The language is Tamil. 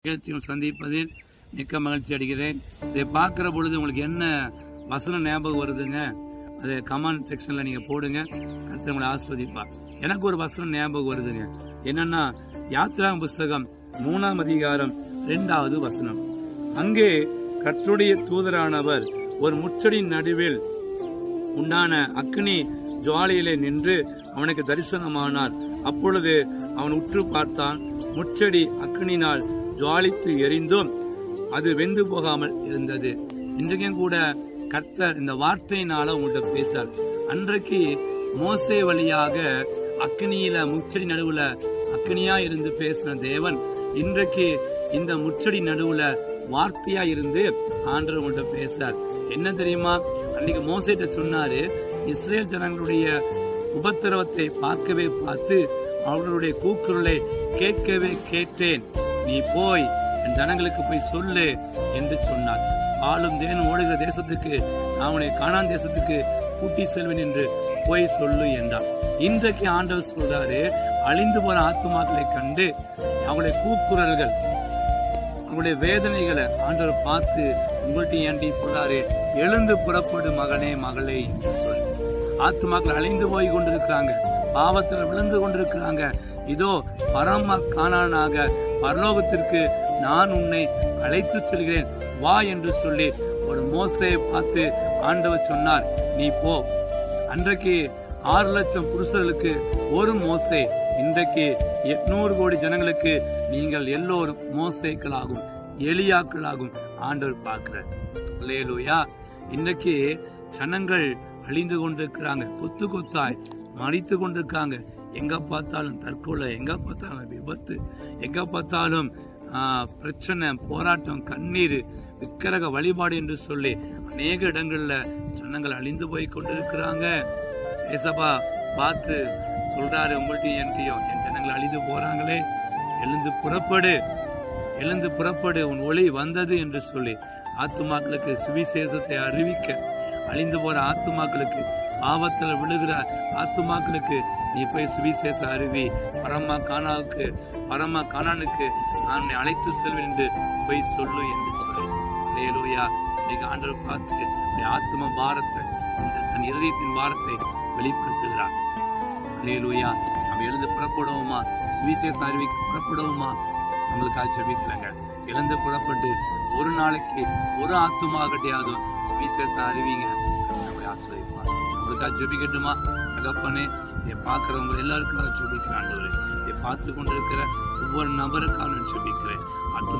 நிகழ்ச்சிகள் சந்திப்பதில் மிக்க மகிழ்ச்சி அடைகிறேன். இதை பார்க்குற பொழுது உங்களுக்கு என்ன வசனம் ஞாபகம் வருதுங்க, அதை கமெண்ட் செக்ஷனில் நீங்கள் போடுங்க. கர்த்தர் உங்களை ஆஸ்வதிப்பார். எனக்கு ஒரு வசனம் ஞாபகம் வருதுங்க. என்னன்னா, யாத்திராகம புஸ்தகம் 3ஆம் அதிகாரம் 2வது வசனம். அங்கே கர்த்தருடைய தூதரானவர் ஒரு முச்சடியின் நடுவில் உண்டான அக்னி ஜுவாலையிலே நின்று அவனுக்கு தரிசனமானார். அப்பொழுது அவன் உற்று பார்த்தான். முச்சடி அக்னினால் ஜுவாலித்து எரிந்தும் அது வெந்து போகாமல் இருந்தது. இன்றைக்கும் கூட கர்த்தர் இந்த வார்த்தையினால உங்கள்கிட்ட பேசார். அன்றைக்கு மோசே வழியாக அக்னியில முச்சடி நடுவுல அக்னியா இருந்து பேசின தேவன் இன்றைக்கு இந்த முச்சடி நடுவுல வார்த்தையா இருந்து ஆண்டவர் உங்கள்கிட்ட பேசார். என்ன தெரியுமா, அன்னைக்கு மோசேட்ட சொன்னாரு, இஸ்ரேல் ஜனங்களுடைய உபத்திரவத்தை பார்த்து அவர்களுடைய கூக்குரலை கேட்கவே கேட்டேன். நீ போய் என் ஜனங்களுக்கு போய் சொல்லு என்று சொன்னார். ஆளும் தேனும் ஓடுகிற தேசத்துக்கு நான் உன்னை கானான் தேசத்துக்கு கூட்டி செல்வேன் என்று போய் சொல்லு என்றார். இன்றைக்கு ஆண்டவர் சொல்றாரு, அழிந்து போற ஆத்துமாக்களை கண்டு அவங்களுடைய கூக்குரல்கள், அவங்களுடைய வேதனைகளை ஆண்டவர் பார்த்து உங்கள்கிட்ட ஏண்டி சொல்றாரு, எழுந்து புறப்படு மகனே மகளே என்று சொல்லி. ஆத்துமாக்கள் அழிந்து போய் கொண்டிருக்கிறாங்க, பாவத்தில் விழுந்து கொண்டிருக்கிறாங்க. இதோ பரம கானானாக பரலோகத்திற்கு நான் உன்னை அழைத்து செல்கிறேன், வா என்று சொல்லி ஒரு மோசையை பார்த்து ஆண்டவர் சொன்னார், நீ போ. அன்றைக்கு 6 லட்சம் புருஷர்களுக்கு ஒரு மோசே, இன்றைக்கு 800 கோடி ஜனங்களுக்கு நீங்கள் எல்லோரும் மோசேக்களாகும் எலியாக்களாகும் ஆண்டவர் பார்க்கிறார். அல்லேலூயா. இன்றைக்கு ஜனங்கள் அழிந்து கொண்டிருக்கிறாங்க, கொத்து கொத்தாய் மடித்து கொண்டிருக்காங்க. எங்க பார்த்தாலும் தற்கொலை, எங்க பார்த்தாலும் விபத்து, எங்க பார்த்தாலும் பிரச்சனை, போராட்டம், கண்ணீர், விக்கிரக வழிபாடு என்று சொல்லி அநேக இடங்கள்ல ஜனங்கள் அழிந்து போய் கொண்டிருக்கிறாங்க. ஏசப்பா பார்த்து சொல்றாரு, உங்கள்கிட்ட என் ஜனங்கள் அழிந்து போறாங்களே, எழுந்து புறப்படு, எழுந்து புறப்படு, உன் ஒளி வந்தது என்று சொல்லி ஆத்துமாக்களுக்கு சுவிசேஷத்தை அறிவிக்க, அழிந்து போற ஆத்துமாக்களுக்கு, ஆபத்தில் விழுகிற ஆத்துமாக்களுக்கு நீ போய் சுவிசேஷ அறிவி, பரம கானானுக்கு நான் அழைத்து செல்வேன் என்று போய் சொல்லு என்று சொல்லி. அல்லேலூயா. இன்னைக்கு ஆண்டவர் பார்த்து ஆத்தும பாரத்தை, தன் இருதயத்தின் பாரத்தை வெளிப்படுத்துகிறார். அல்லேலூயா. நம்ம எழுந்து புறப்படுவோமா, சுவிசேஷ அறிவிக்க புறப்படுவோமா? நம்மளுக்காக ஜெபிக்கலங்க. எழுந்து புறப்பட்டு ஒரு நாளைக்கு ஒரு ஆத்துமாகட்டையாவது சுவிசேஷ அறிவிங்க. நம்மளை ஆசீர்வதிப்பார். நம்மளுக்காக ஜெபிக்கட்டுமா? தகப்பனே, இதை பார்க்கிறவங்க எல்லாருக்காக ஜெபிக்கிறேன். ஆண்டவரே, இதை பார்த்து கொண்டிருக்கிற ஒவ்வொரு நபருக்காக நான் ஜெபிக்கிறேன்.